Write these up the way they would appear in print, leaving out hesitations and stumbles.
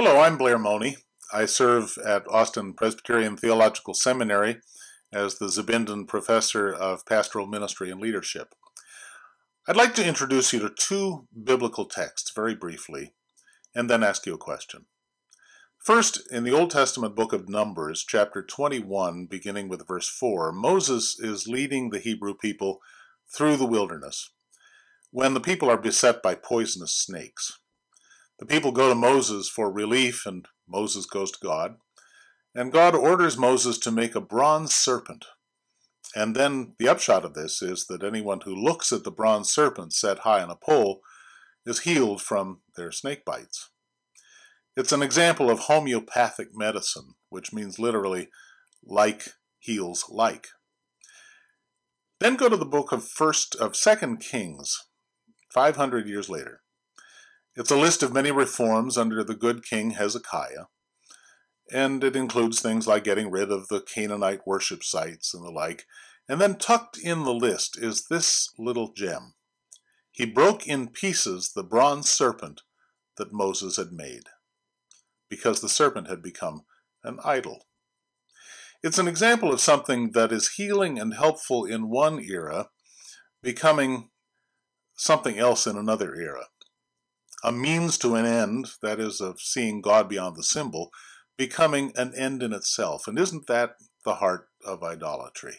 Hello, I'm Blair Monie. I serve at Austin Presbyterian Theological Seminary as the Zabindan Professor of Pastoral Ministry and Leadership. I'd like to introduce you to two biblical texts very briefly, and then ask you a question. First, in the Old Testament book of Numbers, chapter 21, beginning with verse 4, Moses is leading the Hebrew people through the wilderness when the people are beset by poisonous snakes. The people go to Moses for relief, and Moses goes to God. And God orders Moses to make a bronze serpent. And then the upshot of this is that anyone who looks at the bronze serpent set high on a pole is healed from their snake bites. It's an example of homeopathic medicine, which means literally like heals like. Then go to the book of 2 Kings, 500 years later. It's a list of many reforms under the good King Hezekiah, and it includes things like getting rid of the Canaanite worship sites and the like. And then tucked in the list is this little gem. He broke in pieces the bronze serpent that Moses had made, because the serpent had become an idol. It's an example of something that is healing and helpful in one era, becoming something else in another era. A means to an end, that is, of seeing God beyond the symbol, becoming an end in itself. And isn't that the heart of idolatry?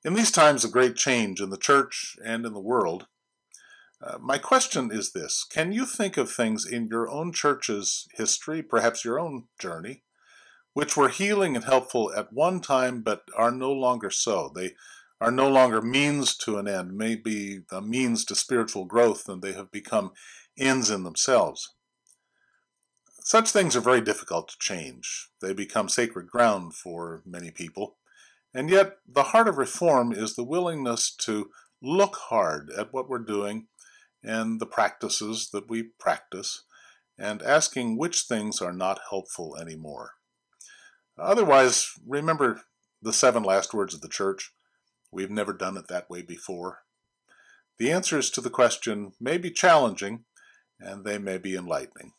In these times of great change in the church and in the world, my question is this: can you think of things in your own church's history, perhaps your own journey, which were healing and helpful at one time but are no longer so? They are no longer means to an end, maybe a means to spiritual growth, and they have become ends in themselves. Such things are very difficult to change. They become sacred ground for many people. And yet, the heart of reform is the willingness to look hard at what we're doing and the practices that we practice, and asking which things are not helpful anymore. Otherwise, remember the 7 last words of the church: we've never done it that way before. The answers to the question may be challenging, and they may be enlightening.